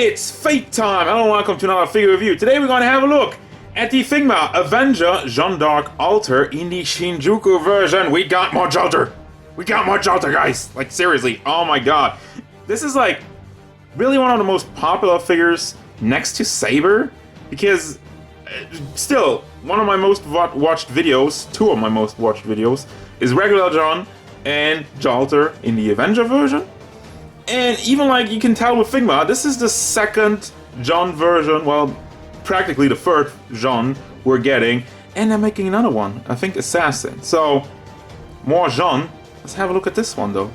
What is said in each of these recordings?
It's fate time! Hello and welcome to another figure review. Today we're going to have a look at the Figma Avenger Jeanne Alter in the Shinjuku version. We got more Jalter! We got more Jalter, guys! Like, seriously, oh my god. This is like really one of the most popular figures next to Saber, because still, one of my most watched videos, two of my most watched videos, is regular Jeanne and Jalter in the Avenger version. And even like you can tell with Figma, this is the second Jeanne version, well, practically the third Jeanne we're getting, and they're making another one, I think Assassin. So, more Jeanne. Let's have a look at this one though.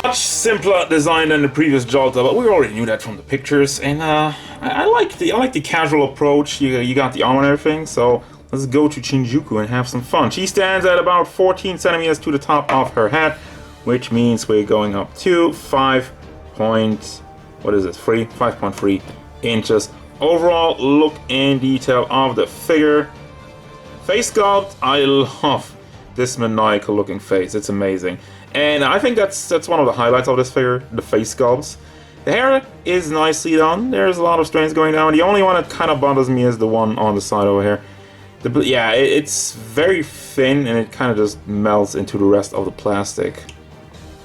Much simpler design than the previous Jalter, but we already knew that from the pictures, and I like the casual approach. You got the arm and everything, so let's go to Shinjuku and have some fun. She stands at about 14 centimeters to the top of her head, which means we're going up to 5.3 inches. Overall look and detail of the figure. Face sculpt, I love this maniacal looking face. It's amazing. And I think that's one of the highlights of this figure, the face sculpts. The hair is nicely done. There's a lot of strands going down. The only one that kind of bothers me is the one on the side over here. Yeah, it's very thin and it kind of just melts into the rest of the plastic.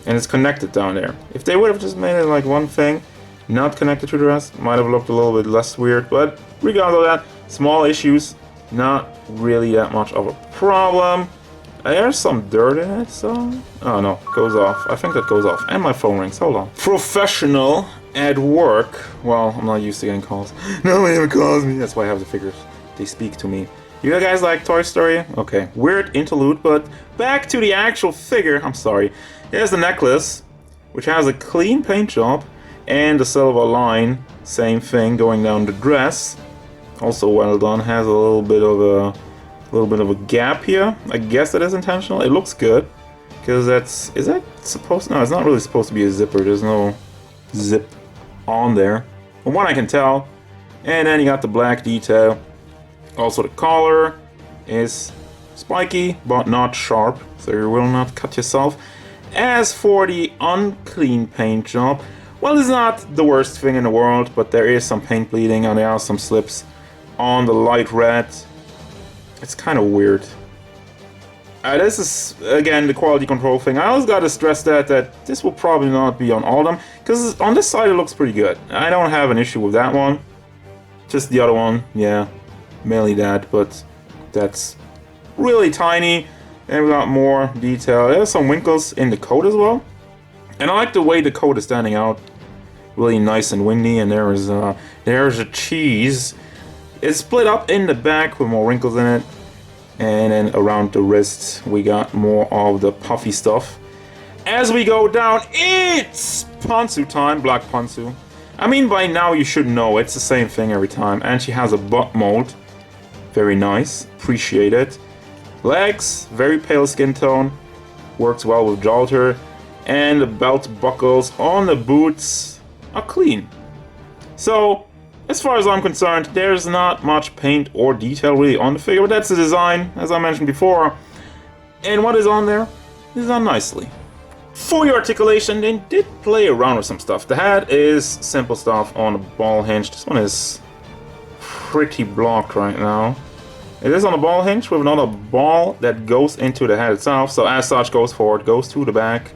And it's connected down there. If they would have just made it like one thing, not connected to the rest, might have looked a little bit less weird. But regardless of that, small issues, not really that much of a problem. There's some dirt in it, so... Oh no, goes off. I think that goes off. And my phone rings, hold on. Professional at work. Well, I'm not used to getting calls. Nobody ever calls me. That's why I have the figures. They speak to me. You guys like Toy Story? Okay, weird interlude, but back to the actual figure. I'm sorry. Here's the necklace, which has a clean paint job and a silver line. Same thing going down the dress. Also well done. Has a little bit of a gap here. I guess that is intentional. It looks good because is that supposed? No, it's not really supposed to be a zipper. There's no zip on there, from what I can tell. And then you got the black detail. Also, the collar is spiky but not sharp, so you will not cut yourself. As for the unclean paint job, well, it's not the worst thing in the world, but there is some paint bleeding and there are some slips on the light red. It's kind of weird. This is, again, the quality control thing. I always gotta stress that this will probably not be on all of them, because on this side it looks pretty good. I don't have an issue with that one. Just the other one, yeah, mainly that, but that's really tiny. And we got more detail. There's some wrinkles in the coat as well. And I like the way the coat is standing out. Really nice and windy. And there's a cheese. It's split up in the back with more wrinkles in it. And then around the wrists we got more of the puffy stuff. As we go down, it's pantsu time, black pantsu. I mean, by now you should know it's the same thing every time. And she has a butt mold. Very nice. Appreciate it. Legs, very pale skin tone, works well with Jalter, and the belt buckles on the boots are clean. So, as far as I'm concerned, there's not much paint or detail really on the figure, but that's the design, as I mentioned before. And what is on there is done nicely. For your articulation, they did play around with some stuff. The head is simple stuff on a ball hinge. This one is pretty blocked right now. It is on a ball hinge with another ball that goes into the head itself. So as such, goes forward, goes to the back.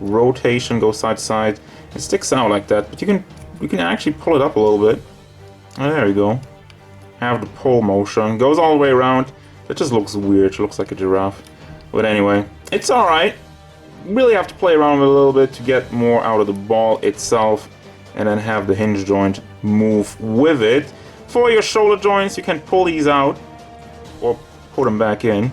Rotation goes side to side. It sticks out like that, but you can actually pull it up a little bit. Oh, there you go. Have the pull motion. Goes all the way around. It just looks weird. It looks like a giraffe. But anyway, it's alright. You really have to play around with it a little bit to get more out of the ball itself. And then have the hinge joint move with it. For your shoulder joints, you can pull these out or put them back in.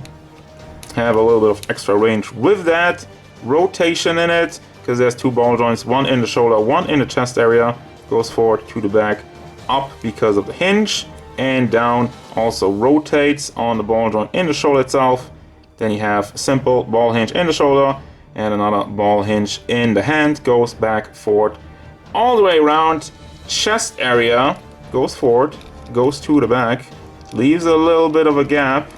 Have a little bit of extra range with that. Rotation in it, because there's two ball joints, one in the shoulder, one in the chest area. Goes forward to the back, up because of the hinge, and down also rotates on the ball joint in the shoulder itself. Then you have simple ball hinge in the shoulder and another ball hinge in the hand. Goes back, forward, all the way around. Chest area goes forward, goes to the back, leaves a little bit of a gap.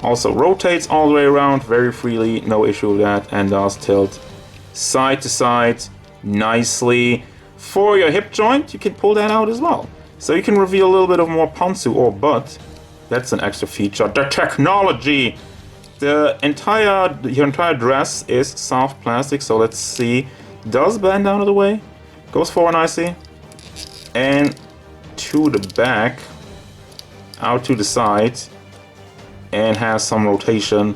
Also rotates all the way around very freely, no issue with that, and does tilt side to side nicely. For your hip joint, you can pull that out as well. So you can reveal a little bit of more ponzu or butt. That's an extra feature. The technology! Your entire dress is soft plastic, so let's see. Does bend out of the way. Goes forward nicely. And to the back. Out to the side. And has some rotation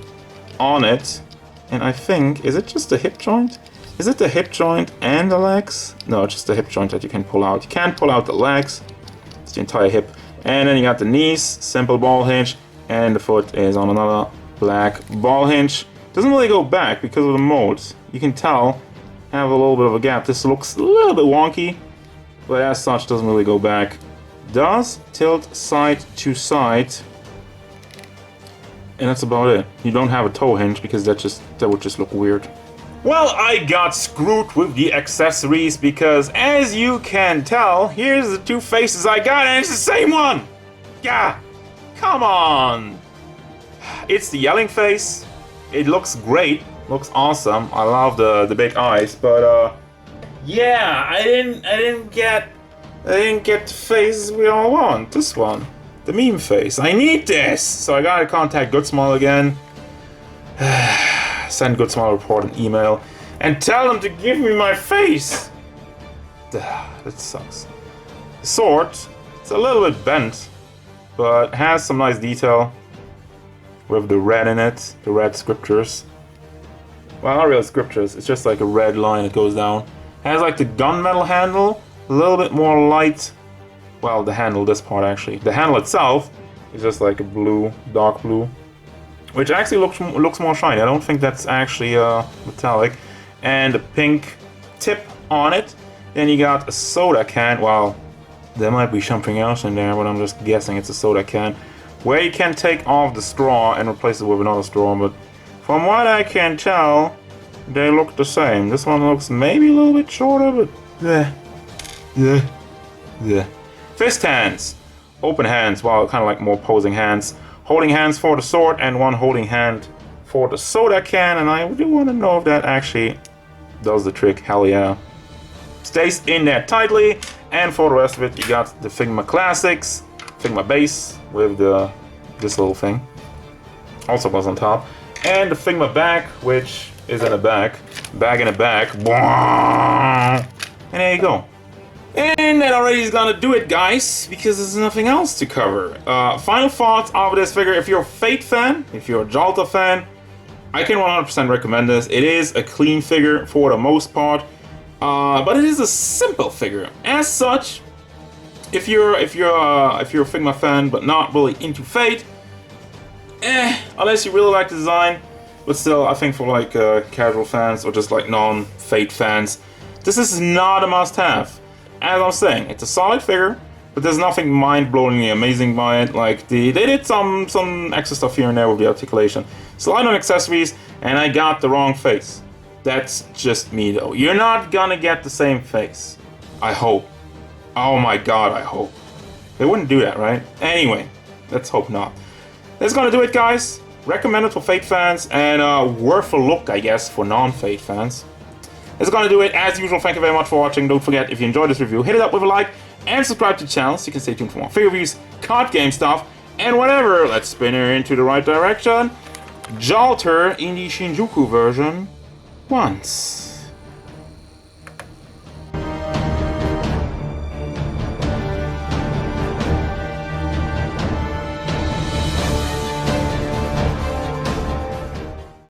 on it. And I think, is it just the hip joint? Is it the hip joint and the legs? No, it's just the hip joint that you can pull out. You can't pull out the legs. It's the entire hip. And then you got the knees, simple ball hinge, and the foot is on another black ball hinge. Doesn't really go back because of the molds. You can tell, have a little bit of a gap. This looks a little bit wonky, but as such doesn't really go back. Does tilt side to side. And that's about it. You don't have a toe hinge because that would just look weird. Well, I got screwed with the accessories because, as you can tell, here's the two faces I got and it's the same one! Yeah! Come on! It's the yelling face. It looks great. Looks awesome. I love the big eyes, but yeah, I didn't get the face we all want. This one. The meme face. I need this! So I gotta contact Good Smile again. Send Good Smile report an email and tell them to give me my face. That sucks. The sword, it's a little bit bent, but has some nice detail with the red in it, the red scriptures. Well, not real scriptures, it's just like a red line that goes down. Has like the gunmetal handle, a little bit more light. Well, the handle, this part actually. The handle itself is just like a blue, dark blue. Which actually looks more shiny. I don't think that's actually metallic. And a pink tip on it. Then you got a soda can. Well, there might be something else in there, but I'm just guessing it's a soda can. Where you can take off the straw and replace it with another straw. But from what I can tell, they look the same. This one looks maybe a little bit shorter, but yeah. Fist hands. Open hands. Well, kind of like more posing hands. Holding hands for the sword and one holding hand for the soda can, and I do want to know if that actually does the trick. Hell yeah. Stays in there tightly, and for the rest of it you got the Figma Classics, Figma base with this little thing. Also goes on top. And the Figma bag, which is in a bag. Bag in a bag. And there you go. And that already is gonna do it, guys, because there's nothing else to cover. Final thoughts of this figure. If you're a Fate fan, if you're a Jalter fan, I can 100% recommend this. It is a clean figure for the most part, but it is a simple figure. As such, if you're a Figma fan but not really into Fate, unless you really like the design, but still, I think for like casual fans or just like non-Fate fans, this is not a must-have. As I was saying, it's a solid figure, but there's nothing mind-blowingly amazing by it. Like they did some extra stuff here and there with the articulation. Slide on accessories, and I got the wrong face. That's just me though. You're not gonna get the same face. I hope. Oh my god, I hope. They wouldn't do that, right? Anyway, let's hope not. That's gonna do it, guys. Recommended for Fate fans, and worth a look, I guess, for non-Fate fans. That's gonna do it. As usual, thank you very much for watching. Don't forget, if you enjoyed this review, hit it up with a like and subscribe to the channel so you can stay tuned for more figure reviews, card game stuff, and whatever. Let's spin her into the right direction. Jalter in the Shinjuku version once.